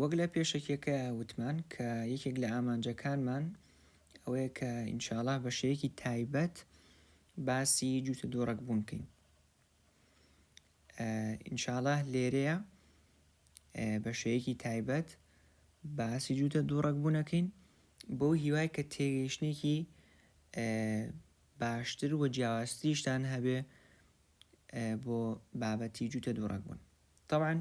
وەک لە پێشێکەکە وتمان کە یەکێک لە ئامانجەکانمان ئەوەیە کە ئینشاءڵڵا بە شێوەیەکی تایبەت باسی جوتە دووڕەک بوون بکەین. ئینشاءڵڵا لێرەیە بە شێوەیەکی تایبەت باسی جوتە دووڕەک بوونەکەین بۆ هیوای کە تێگەیشتێکی باشتر و جیاوازتریشتان هەبێ بۆ بابەتی جوتە دووڕەک بوون. طبعاً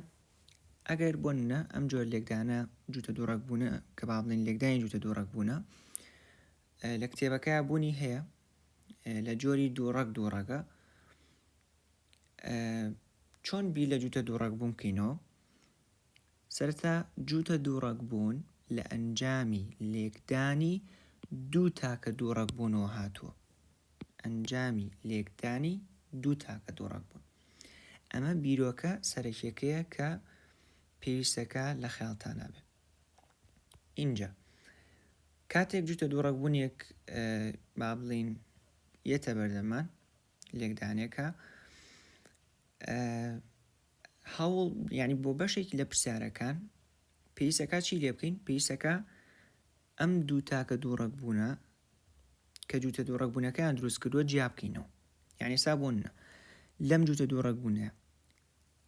ئەگەر بۆنە ئەم جۆر لێکدانە جوتە دووڕەک بوونە کە با بڵێن لێکدانی جوتە دووڕەک بوونە لە کتێبەکە بوونی هەیە لە جۆری دووڕەکە چۆن بی لە جوتە دووڕەک بوون بکەینەوە. سەرەتا جوتە دووڕەک بوون لە ئەنجامی لێکدانی دوو تاکە دووڕەک بوونەوە هاتووە. ئەنجامی لێکدانی دوو تاکە دووڕەک بوون. ئەمە بیرۆکە سەرەکیەکەیە کە پێویستەکە لە خەیاڵتان هەبێ. اینجا کاتێک جوتە دووڕەک بوونێک با بڵین یەتە بەردەمان لێکدانێکە هەوڵ ینی بۆ بەشێکی لە پرسیارەکان پێویستەکە چی لێ بکەین؟ پێویستەکە ئەم دوو تاکە دووڕەک بوونە کە جوتە دووڕەک بوونەکەیان دروست کردووە جیا بکەینەوە. یعنی سا بۆنە لەم جوتە دووڕەک بوونە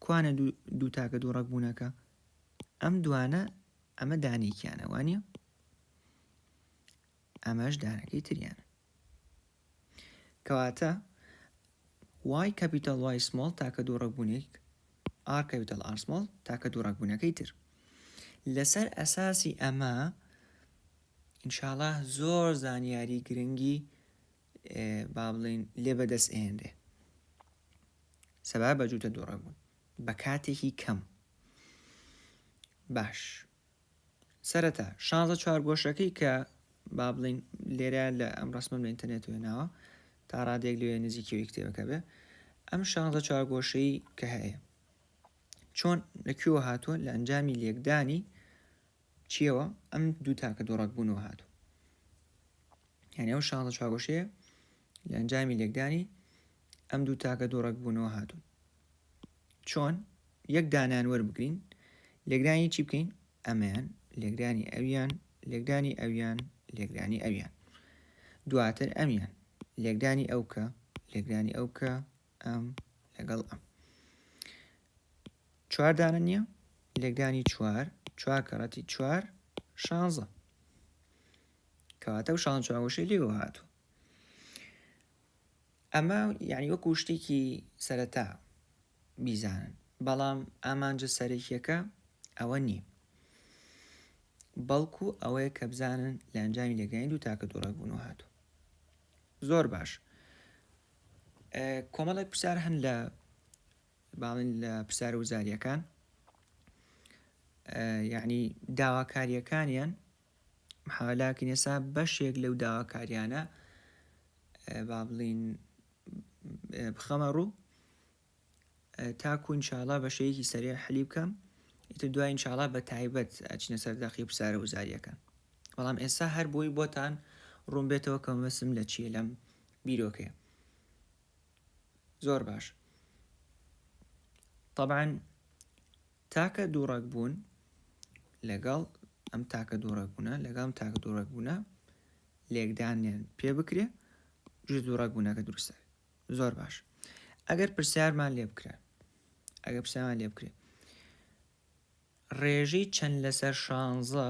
کوانە دوو تاکە دووڕەک بوونەکە؟ ئەم دوانە ئەمە دانێکیانە وانە؟ ئەمەش دانەکەی تریانە. کەواتە y capital Y small تاکە دووڕەک بوونێک r capital R small تاکە دووڕەک بوونەکەی تر. لەسەر ئەساسی ئەمە ئینشاءڵڵا زۆر زانیاری گرنگی با بڵین لێ بەدەست ئێنرێ سەبا بە جوتە دووڕەک بوون بە کاتێکی کەم. باش سەرەتا شانزە چوارگۆشەکەی کە با بڵین لێرە لە ئەم ڕسمم لە ئینتەرنێت وێناوە تا ڕادێک لێ نزیکەوەی کتێبەکە بێ. ئەم شانزە چوارگۆشەی کە هەیە چۆن لەکوێوە هاتووە؟ لە ئەنجامی لێکدانی چیەوە؟ ئەم دوو تاکە دووڕەک بوونەوە هاتووە. یعنی ئەو شانزە چوارگۆشەیە لە ئەنجامی لێکدانی ئەم دوو تاکە دووڕەک بوونەوە هاتوون. چۆن؟ یەک دانیان وەربگرین لێکدانی چی بکەین؟ ئەمەیان لێکدانی ئەویان لێکدانی ئەویان لێکدانی ئەویان دواتر ئەمیان لێکدانی ئەوکە لێکدانی ئەوکە ئەم لەگەڵ ئەم چوار دانە نییە؟ لێکدانی چوار کەڕەتی چوار شانزە. کەواتە و شانزە چوارگۆشەی لێوە هاتووە. ئەمە یعنی وەکو شتێکی سەرەتا بیزانن، بەڵام ئامانجە سەرەکیەکە ئەوە نییە، بەڵکو ئەوەیە کە بزانن لە ئەنجامی لێکدانی دوو تاکە دووڕەک بوونەوە هاتووە. زۆر باش. کۆمەڵێک پرسیار هەن لە باڵین لە پرسیارە وزاریەکان، یعنی داواکاریەکانیان محاولاکەین ئێستا بەشێک لەو داواکاریانە با بڵین بخەمە ڕوو تاکو ئینشاءڵڵا بە شێوەیەکی سەریع حەلی بکەم، ئیتر دوای ئینشاءڵڵا بە تایبەت ئەچینە سەر داخی پرسیارە وزاریەکان. بەڵام ئێستا هەر بۆی بۆتان ڕوون بێتەوە کە مەبەستم لە چیە لەم بیرۆکەیە. زۆر باش. طبعاً تاکە دووڕەک بوون لەگەڵ ئەم تاکە دووڕەک بوونە لەگەڵ ئەم تاکە دووڕەک بوونە لێکدانیان پێ بکرێ جوتە دووڕەک بوونەکە دروستە. زۆر باش. ئەگەر پرسیارمان لێ بکرێ ڕێژەی چەند لەسەر شانزە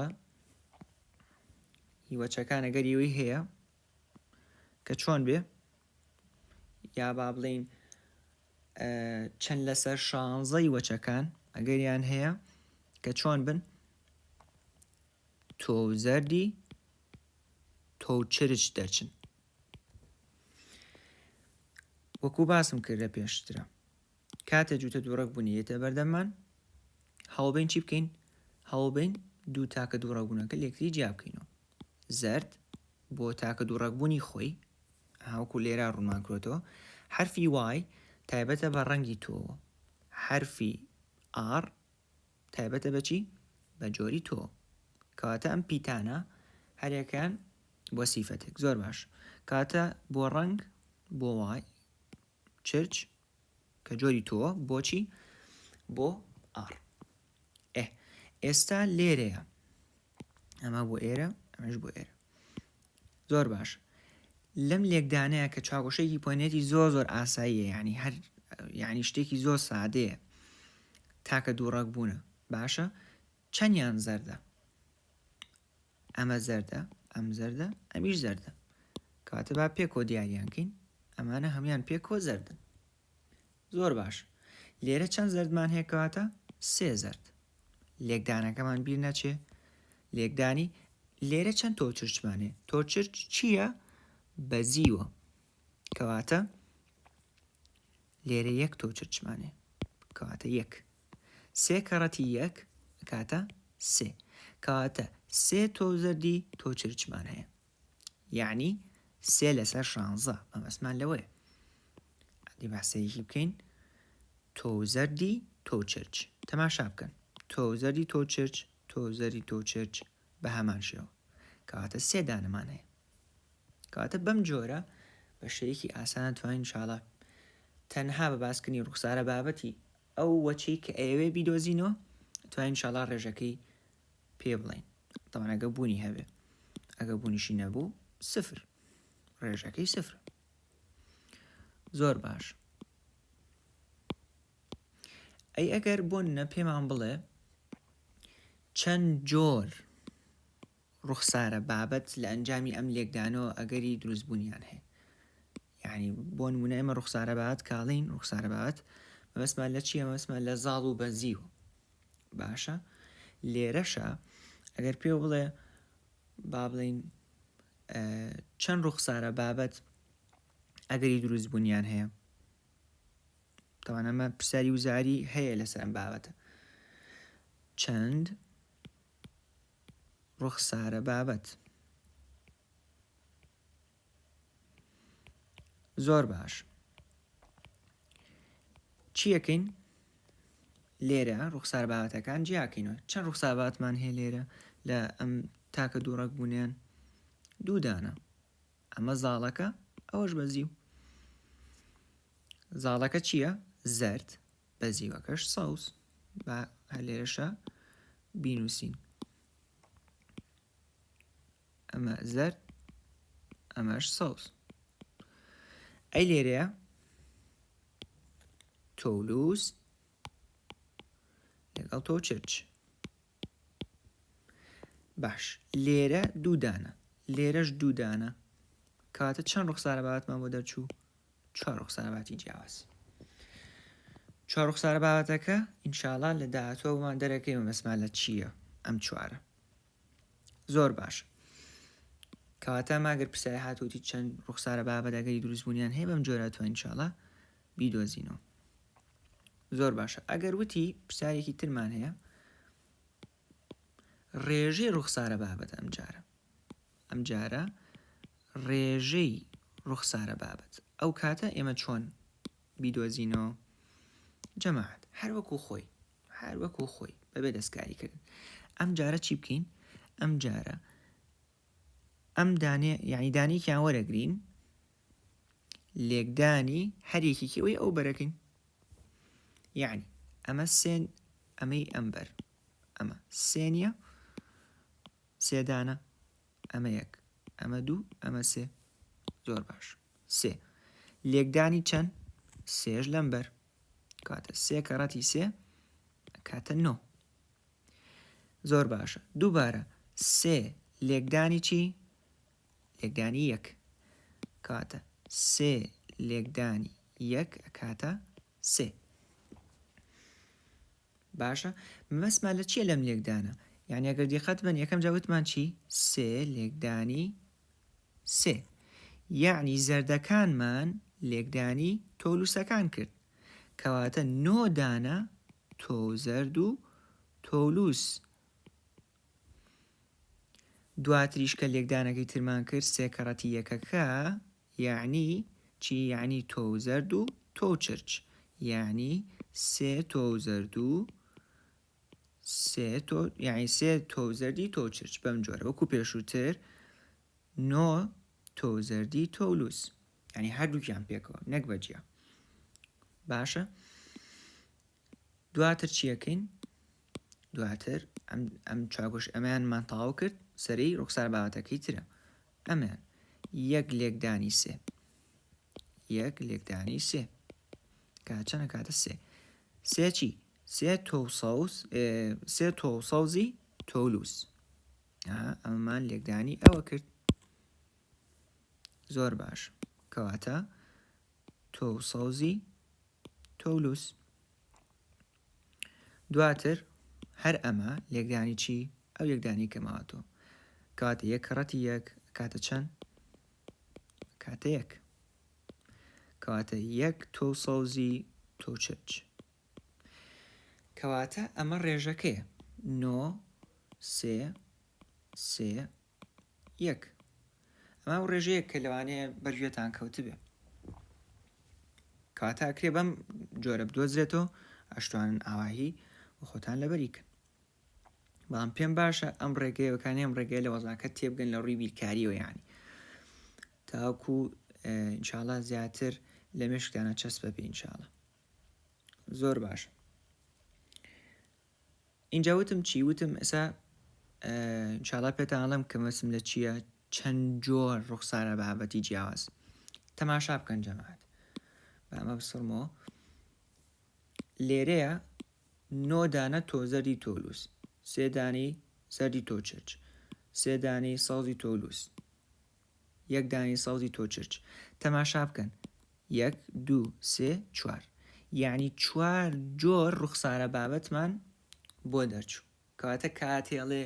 هیوەچەکان ئەگەر ئێوەی هەیە کە چۆن بێ، یا با بڵین چەند لەسەر شانزە هیوەچەکان ئەگەریان هەیە کە چۆن بن؟ تۆ و زەردی تۆ و چرچ دەچن. وەکو باسم کردە پێشترە کاتە جوتە دووڕەک بوونیێتە بەردەمان هەوڵبین چی بکەین؟ هەوڵبین دوو تاکە دووڕەک بوونەکە لێکتری جیا بکەینەوە. زەرد بۆ تاکە دووڕەک بوونی خۆی هاوکو لێرە ڕوونمان کردەوە حرفی y تایبەتە بە ڕەنگی تۆ، حرفی r تایبەتە بە چی؟ بە جۆری تۆ. کەواتە ئەم پیتانە هەرێکیان بۆ سیفەتێک. زۆر باش. کاتە بۆ ڕەنگ بۆ y چرچ کە جۆری تۆ بۆچی؟ بۆ r. ئێستا لێرەیە ئەمە بۆ ئێرە ئەمەش بۆ ئێرە زۆر باش لەم لێکدانەیە کە چاوگۆشەیەکی پۆنێتی زۆر ئاساییە ینی هەر ینی شتێکی زۆر سادەیە تاکە دووڕەک بوونە باشە چەندیان زەردە ئەمە زەردە ئەم زەردە ئەمیش زەردە کاتە با پێکۆ دیاریانکەین ئەمانە هەمان پێکۆ زەردن زۆر باش لێرە چەند زەردمان هەیە کەواتە سێ زەرد لێکدانەکەمان بیر نەچێ لێکدانی لێرە چەند تۆچرچمانێ تۆچرچ چییە بەزیوە کەواتە لێرە یەک تۆچرچمانێ کەواتە یەک سێ کەڕەتی یەک کاتە سێ کەواتە سێ تۆ زەردی تۆچرچمان هەیە یعنی سێ لەسەر 16 ئەمەسمان لەوەیە دی باسەیەکی بکەین تۆ زەردی تۆچرچ تەماشا بکەن تۆ زەردی تۆچرچ تۆ زەردی تۆچرچ بە هەمان شێوە کەواتە سێ دانەمان هەیە کەواتە بەم جۆرە بە شەیەکی ئاسانە توانین ئینشاڵڵا تەنها بە باسکردنی ڕوخسارە بابەتی ئەو وەچەی کە ئەوێ بیدۆزینەوە توانین ئینشاڵڵا ڕێژەکەی پێ بڵین تەوان ئەگە بوونی هەبێ ئەگە بوونیشی نەبوو سفر ڕێژەکەی سفر زۆر باش ئەی ئەگەر بۆنە پێمان بڵێ چەند جۆر ڕوخسارە بابەت لە ئەنجامی ئەم لێکدانەوە ئەگەری دروستبوونیان هەیە یعنی بۆ نمونە ئێمە ڕوخسارە بابەت کاڵین ڕوخسارە بابەت مەبەستمان لە چییە مەبەستمان لە زاڵ و بەزیوە باشە لێرەشە ئەگەر پێ بڵێ با بڵین چەند ڕوخسارە بابەت ئەگەری دروستبوونیان هەیە تەوان ئەمە پرسیاری وزاری هەیە لەسەر ئەم بابەتە چەند ڕوخسارە بابەت زۆر باش چیەکەین لێرە ڕوخسار بابەتەکان جیاکەینەوە چەند ڕوخسار بابەتمان هەیە لێرە لە ئەم تاکە دووڕەک بوونیان دوو دانە ئەمە زاڵەکە ئەوەش بەزیو زاڵەکە چییە زەرد بەزیوەکەش سەوز بە هەر لێرەشە بینوسین ئەمە زەرد ئەمەش سەوز ئەی لێرەیە تۆلووز لەگەڵ تۆچرچ باش لێرە دوو دانە لێرەش دوو دانە کاتە چەند ڕوخسارە بابەتمان بۆ دەرچوو چوار ڕوخسارە بابەتی جیاواز چوار ڕوخسارە بابەتەکە ئینشاڵڵا لە داهاتووەمان دەرەکەی مەبەستمان لە چییە ئەم چوارە زۆر باشە کەواتە ماگەر پرسیاری هاتووتی چەند ڕوخسارە بابەت ئەگەری دروستبوونیان هەیە بەم جۆرە توانین ئینشاڵڵا بیدۆزینەوە زۆر باشە ئەگەر وتی پرسیارێکی ترمان هەیە ڕێژەی ڕوخسارە بابەت ئەم جارە ڕێژەی ڕوخسارە بابەت ئەو کاتە ئێمە چۆن بیدۆزینەوە جەماعەت هەر وەکو خۆی بەبێ دەستکاری کردن ئەم جارە چی بکەین ئەم جارە ئەم دانێ یعنی دانێکیان وەرەگرین لێکدانی هەرێکێکی ئەوەی ئەو بەرەکەین یعنی ئەمە سێن ئەمەی ئەمبەر ئەمە سێنیە سێدانە ئەمە یەک ئەمە دوو ئەمە سێ زۆر باش سێ لێکدانی چەند سێژ لەمبەر کاتە سێ کەڕەتی سێ کاتە نۆ زۆر باشە دووبارە سێ لێکدانی چی لێکدانی یەک کاتە سێ لێکدانی یەک کاتە سێ باشە مەبەستمان لە چیە لەم لێکدانە یعنی ئەگەر دیقەت بن یەکەم جاوتمان چی سێ لێکدانی سێ یعنی زەردەکانمان لێکدانی تۆلوسەکان کرد کەواتە نۆ دانە تۆ زەرد و تۆلوس دواتریش کە لێکدانەکەی ترمان کرد سێ کەڕەتی یەکەکە یعنی چی یعنی تۆ زەرد و تۆ چرچ یعنی سێ تۆ زەرد و سێ تۆ زەردی تۆ چرچ بەم جۆرە وەکو پێشووتر نۆ تۆ زەردی تۆلوس یعنی هەردووکیان پێکەوە نەک بەجیا باشە دواتر چیەکەین دواتر ئەم چاگۆش ئەمەیانمان تەواو کرد سەری ڕوخسار بابەتەکەی ترە ئەمان یەک لێکدانی سێ یەک لێکدانی سێ کاتچەنە کاتە سێ چی سێ تۆسەوزی تۆلووس ئەمەمان لێکدانی ئەوە کرد زۆر باش کەواتە تۆسەوزی تۆلووس دواتر هەر ئەمە لێکدانی چی ئەو یەکدانی کەماوەتەوە کاتە یەک کەڕەتی یەک کاتە چەند کاتە یەک کەواتە یەک تۆسەوزی تۆچەرج کەواتە ئەمە ڕێژەکەیە نۆ سێ سێ یەک ئەمە ڕێژەیە کە لەوانەیە بەرگوێتان کەوتبێ کەواتە ئەکرێ بەم جۆرە بدۆزرێتەوە ئەشتوانن ئاواهی و خۆتان لەبەریکن بەڵام پێم باشە ئەم ڕێگەیەکانی ئەم ڕێگەی لە وەزنەکە تێبگەن لە ڕووی بیرکاریەوە یانی تاوەکو ئینشاڵڵا زیاتر لە مێشکتانە چەسب بەبێ ئینشاڵڵا زۆر باش اینجا وتم چی وتم ئێستا ئینشاڵڵا پێتان ئەڵێم کە مەسم لە چییە چەند جۆر ڕوخسارە بابەتی جیاواز تەماشا بکەن جەماعەت بە ئەمە بسڕمەوە لێرەیە نۆ دانە تۆزەری تۆلووس سێ دانی زەردی تۆچرج سێ دانی سەوزی تۆلووس یەک دانی سەوزی تۆچرج تەماشا بکەن یەک دوو سێ چوار یعنی چوار جۆر ڕوخسارە بابەتمان بۆ دەرچوو کەواتە کاتێڵێ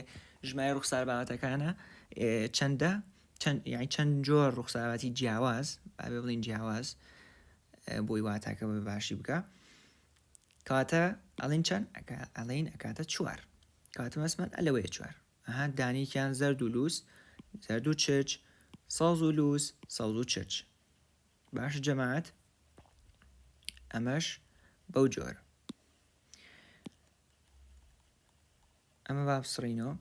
ژمای ڕوخسار بابەتەکانە چەندە یعنی چەند جۆر ڕوخسارەتی جیاواز بابێ بڵین جیاواز بۆی واتاکە بە باشی بکە کاتە ئەڵین چەند ئەڵین ئەکاتە چوار کاتە مەسمەن ئەلەوەیە چوار ئەها دانیکیان زەرد و لووس زەرد و چرچ سەوز و لووس سەوز و چرچ باش جەماعەت ئەمەش بەو جۆرە ئەمە با بسڕینەوە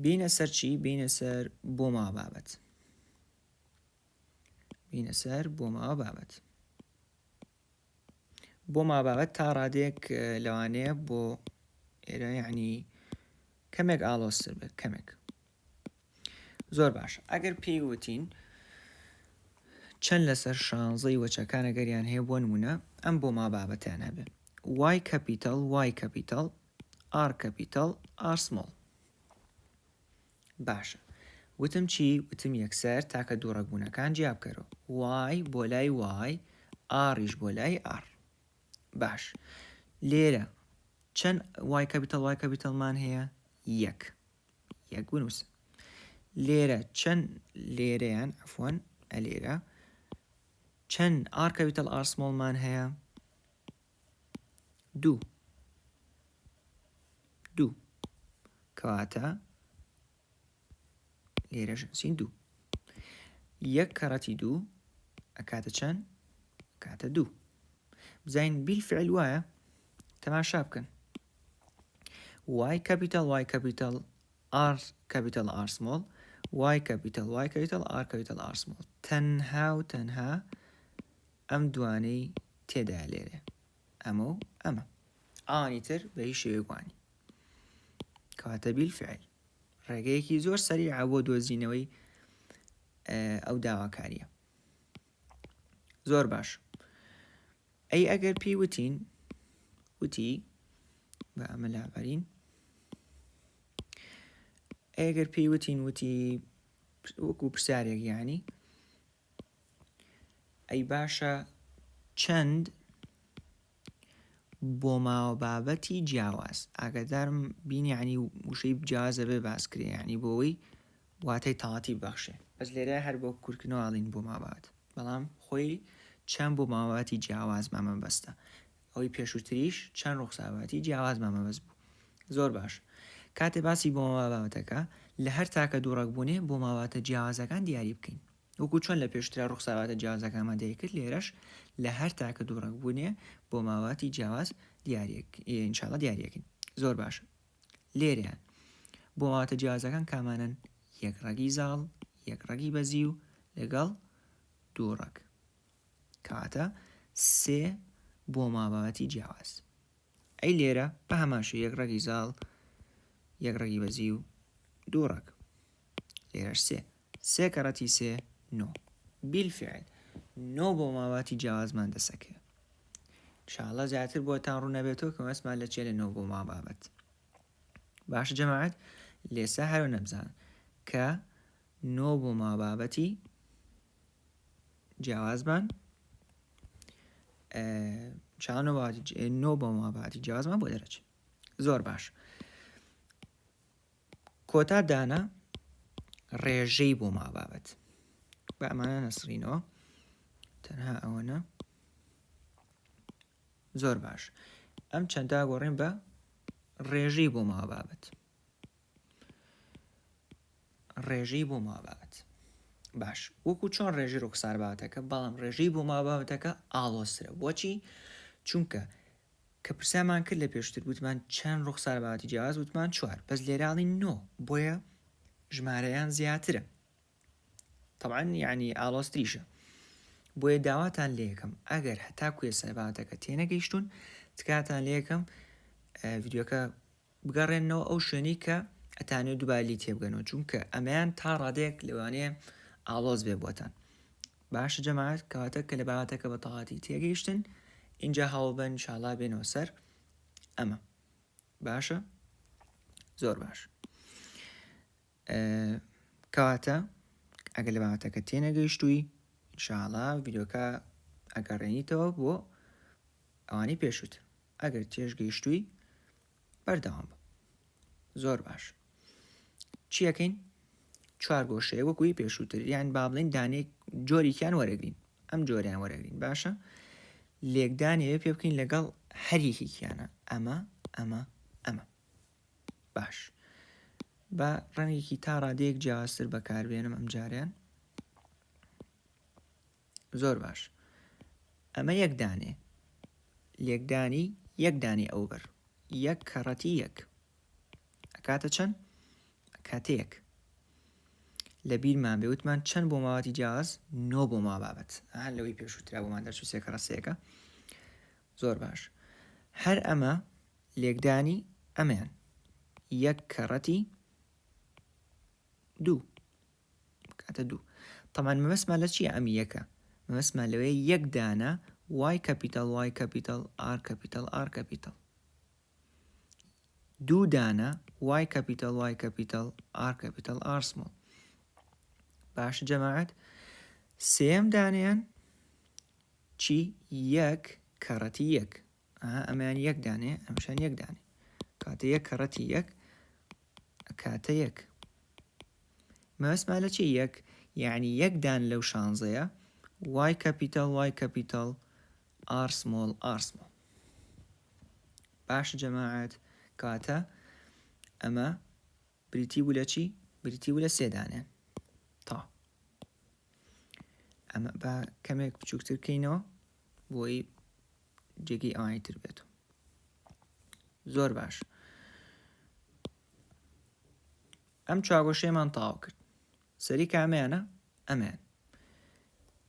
بینە سەر چی بینە سەر بۆ ماوە بابەت بینە سەر بۆ ماوە بابەت بۆ ماوە بابەت تا ڕادێک لەوانەیە بۆ ئێرە یعنی کەمێک ئاڵۆزتر بێت کەمێک زۆر باش ئەگەر پێی وتین چەند لەسەر شانزەی وەچەکانە گەریان هەیە بۆ نمونە ئەم بۆ ماوە بابەتیان هەبێ Y capital Y capital R capital R small باشە وتم چی وتم یەکسەر تاکە دووڕەکبوونەکان جیاب بکەرەوە Y بۆ لای Y Rش بۆ لای R باش لێرە چەند Y capitalمان هەیە یەک بنووسە لێرە چەند لێرەیان عفوان ئەلێرە چەند R capital R smallمان هەیە دوو کەواتە لێرە ژنسین دوو یەک کەڕەتی دوو ئەکاتە چەند کاتە دوو بزین بیلفعل وایە تەماشا بکەن Y capital R capital R small Y capital R capital R small تەنها و تەنها ئەم دوانەی تێدا لێرە ئەمە و ئەمە ئانی تر بە هیچ شێوێکوانی کەواتە بیلفعل ڕێگەیەکی زۆر سەریعە بۆ دۆزینەوەی ئەو داواکاریە زۆر باش ئەی ئەگەر پێی وتی بە ئەمە لابەرین ئەگەر پێی وتی وەکو پرسیارێک یانی ئەی باشە چەند بۆ ماوە بابەتی جیاواز ئاگادارم بینی عنی وشەی جیازە بێ باسکرێ ینی بۆەوەی واتای تەواتی بەخشێ بەس لێرە هەر بۆ کورتکردنەوە ئاڵین بۆ مابات بەڵام خۆی چەند بۆ ماوەتی جیاواز مامە بەستە ئەوەی پێشووتریش چەند ڕوخساواتی جیاواز مامە بەست بوو زۆر باش کاتێ باسی بۆ ماوە بابەتەکە لە هەر تاکە دووڕەکبوونێ بۆ ماواتە جیاوازەکان دیاری بکەین وەکو چۆن لە پێشترا ڕوخساواتە جیاوازەکانمان دیاری کرد لێرەش لە هەر تاکە دووڕەکبوونێ بۆ ماواتی جیاواز ئینشاڵڵا دیاریەکەین زۆر باشە لێرەیان بۆ ماواتە جیاوازەکان کامانن یەک ڕەگی زاڵ یەک ڕەگی بەزی و لەگەڵ دوو ڕەگ کەواتە سێ بۆ ماوەتی جیاواز ئەی لێرە بە هەماشە یەک ڕێگی زاڵ یەک ڕێگی بەزی و دوو ڕێگ لێرەش سێ کەڕەتی سێ نۆ بیلفعل نۆ بۆ ماواتی جیاوازمان دەسەکێ انشاءالله زیاتر بۆتان ڕوو نەبێتەوە کە مەسمان لە چێ لە نۆ بۆ ما بابەت باش جەماعەت لێسا هەرو نەبزان کە نۆ بۆ ما بابەتی جیاوازمان نۆ بۆ ما بابەتی جیاوازمان بۆ دەرەچێت زۆر باش کۆتا دانا ڕێژەی بۆ ما بابەت بە ئەمانە نەسڕینەوە تەنها ئەوەنە زۆر باش ئەم چەندە گۆڕین بە ڕێژەی بۆ ما بابەت ڕێژەی بۆ ما بابەت باش وەکو چۆن ڕێژەی ڕوخسار بابەتەکە بەڵام ڕێژەی بۆ ما بابەتەکە ئاڵۆسرە بۆچی چونکە کە پرسیامان کرد لە پێشتر وتمان چەند ڕوخسار بابەتی جیاواز وتمان 4 بەس لێراڵی نۆ بۆیە ژمارەیان زیاترە طبعا یعنی ئاڵۆستریشە بۆیە داواتان لێ یەکەم ئەگەر هەتاکو ێستا بابەتەکە تێنەگەیشتون تکاتان لێ یەکەم ڤیدیۆکە بگەڕێنەوە ئەو شوێنی کە ئەتانێت دووباری تێبگەنەوە چونکە ئەمەیان تا ڕادەیەک لەوانەیە ئاڵۆز بێ بۆتان باشە جەماعەت کەواتە کە لە بابەتەکە بە تەواتی تێگەیشتن اینجا هەوڵبن انشاءالله بێنەوە سەر ئەمە باشە زۆر باش کەواتە ئەگەر لە بابەتەکە تێنەگەیشتووی انشاءالله ڤیدیۆکە ئەگەڕێنیتەوە بۆ ئەوانی پێشووتر ئەگەر تێش گەیشتووی بەردەوام بە زۆر باش چیەکەین 4 گۆشەیە وەکوی پێشووتر یان با بڵێن دانێک جۆریکیان وەرەگرین ئەم جۆریان وەرەگرین باشە لێکدانێ پێ بکەین لەگەڵ هەریەکیانە ئەمە باش بە ڕەنگێکی تا ڕادەیەک جیاوازتر بەکاربێنم ئەم جاریان زۆر باش ئەمە یەک دانێ لێکدانی یەک دانێ ئەوبەر یەک کەڕەتی یەک ئەکاتە چەند ئەکاتە یەک لە بیرمان بێوتمان چەند بۆ ماواتی جیاواز نۆ بۆ ما بابەت هەر لەوەی پێشووترا بۆمان دەرچوو سێ کەڕەسەیەکە زۆر باش هەر ئەمە لێکدانی ئەمەیان یەک کەڕەتی دوو کاتە دوو طبعا مەبەستمان لە چیە ئەمی یەکە مەبەستمان لەوەیە یەک دانە وای کەپیتەڵ وای کەپیتەڵ ئار کەپیتەڵ ئار کەپیتەڵ دوو دانە وای کەپیتەڵ وای کەپیتەڵ ئار کەپیتەڵ ئار سمۆڵ باش جەماعەت سێم دانیان چی یەک کەڕەتی یەک ئەمەیان یەک دانێ ئەمشان یەک دانێ کاتە یەک کەڕەتی یەک کاتە یەک مەبەستمان لە چی یەک یعنی یەک دان لەو شانزەیە وای کەپیتەڵ وای کەپیتەڵ ئار سمۆڵ ئار سمۆڵ باش جەماعەت کاتە ئەمە بریتی بوو لە چی بریتی بوو لە سێ دانێ تا ئەمە بە کەمێک بچووکتر بکەینەوە بۆی جێگەی ئەوانی تر بێت زۆر باش ئەم چاگۆشەیەمان تاوا کرد سەری کامەیانە ئەمەیان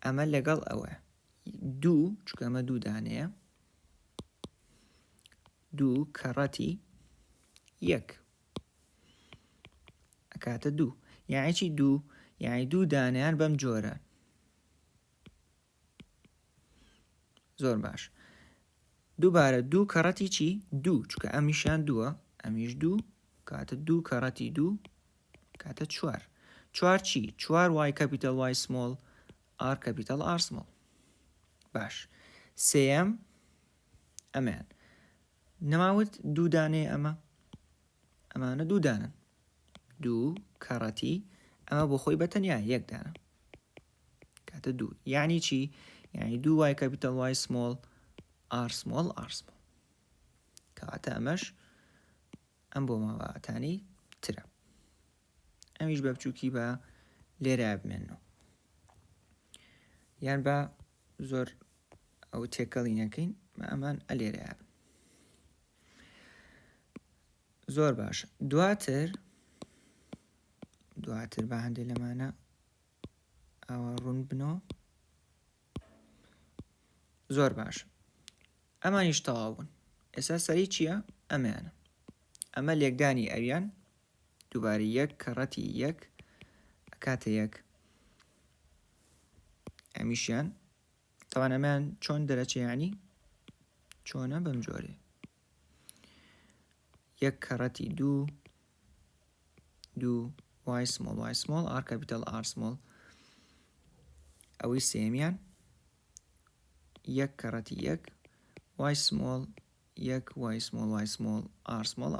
ئەمە لەگەڵ ئەوە دوو چکە ئەمە دوو دانەیە دوو کەڕەتی یەک ئەکاتە دوو یعنی چی دوو یعنی دوو دانیان بەم جۆرە زۆر باش دووبارە دوو کەڕەتی چی دوو چکە ئەمیشان دووە ئەمیش دوو کاتە دوو کەڕەتی دوو کاتە چوار چوار چی چوار وای کەپیتەڵ وای سمۆڵ ئار کەپیتەڵ ئار سمۆڵ باش سێەم ئەمەیان نەماوت دوو دانێ ئەمانە دوو دانن دوو کەڕەتی ئەمە بۆ خۆی بەتەنیا یەک دانە کاتە دوو یعنی چی یعنی دوو وای کەپیتەڵ وای سمۆڵ ئار سمۆڵ ئار سمۆڵ کەواتە ئەمەش ئەم بۆ ماوەتانی ترە ئەمیش بە بچووکی بە لێرە بمێنەوە یان بە زۆر ئەو تێکەڵی نەکەین ئەمان ئەلێرە بن زۆر باشە دواتر بە هەندێک لەمانە ئەوە ڕوون بنەوە زۆر باش ئەمانیش تەواو بوون ئێستا سەری چییە؟ ئەمەیانە. ئەمە لێکدانی ئەویان دووبارە یەک کەڕەتی یەک ئەکاتە یەک. ئەمیشیان تاوان ئەمان چۆن دەرەچەیانی چۆنە بەم جۆرێ یەک کەڕەتی دوو y small r capital R small ئەوەی سێمیان یەک کەڕەتی یەک y small یەک y small r small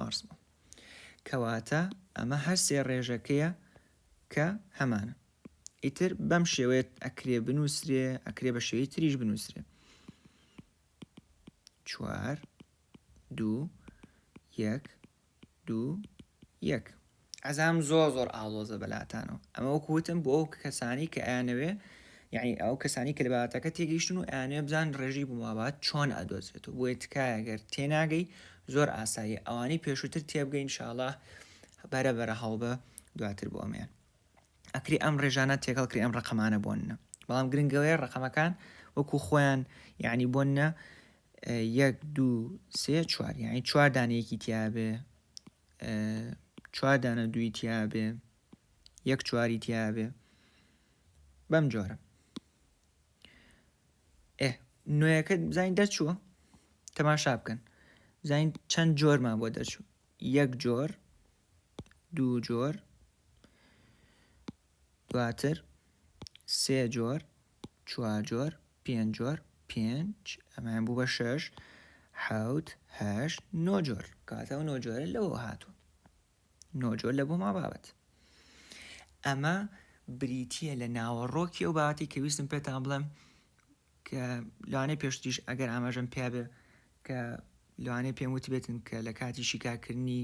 کەواتە ئەمە هەر سێ ڕێژەکەیە کە هەمانە. ئیتر بەم شێوەیە ئەکرێ بنووسرێ ئەکرێ بە شێوەی تریش بنووسرێ 4 2 1 2 1. ئەزام زۆر ئاڵۆزە بەلاتانەوە. ئەمە وەکوتم بۆ ئەو کەسانی کە ئەیانەوێ یعنی ئەو کەسانی کە لە بابەتەکە تێگەیشتن و ئەیانەوێ بزان ڕێژی بوومابات چۆن ئەدۆزرێتەوە بۆیە تکایەگەر تێناگەی زۆر ئاساییە ئەوانەی پێشووتر تێبگەین ئینشاڵڵا بەرە هەڵبە دواتر بۆ ئەمیان ئەکری ئەم ڕێژانە تێکەڵکری ئەم ڕقەمانە بۆنە بەڵام گرنگەوەی ڕقەمەکان وەکو خۆیان یعنی بۆنە 1 2 3 4 یعنی 4 دانەیەکی تیابێ 4 دانە دوی تیابێ 1 4 تیابێ بەم جۆرە. نوێیەکە بزانین دەرچووە تەماشا بکەن زین چەند جۆرمان بۆ دەرچوو 1 جۆر 2 جۆر دواتر 3 جۆر 4 جۆر 5 جۆر 5 ئەمان بوو بە 6 7 8 9 جۆر کاتەوە 9 جۆرە لەوە هاتووە 9 جۆر لە بۆ ما بابەت. ئەمە بریتیە لە ناوەڕۆکی ئەو بابەتی کە ویستم پێتان بڵێم کە لەوانەیە پێشتیش ئەگەر ئاماژەم پیابێ کە لەوانەیە پێم وتی بێتن کە لە کاتی شیکارکردنی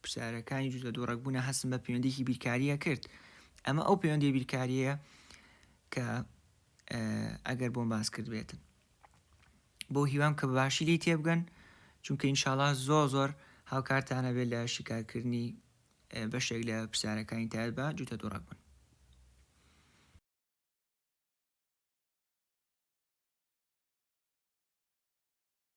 پرسیارەکانی جوتە دووڕەکبوونە هەستم بە پەیوەندیکی بیرکاریە کرد. ئەمە ئەو پەیوەندی بیرکاریە کە ئەگەر بۆم باس کرد بێتن بۆ هیوام کە باشی لی تێبگەن چونکە ئینشاڵڵا زۆر هاوکارتانە بێت لە شیکارکردنی بەشێک لە پرسیارەکانی تایت بە جوتە دووڕەک بوون.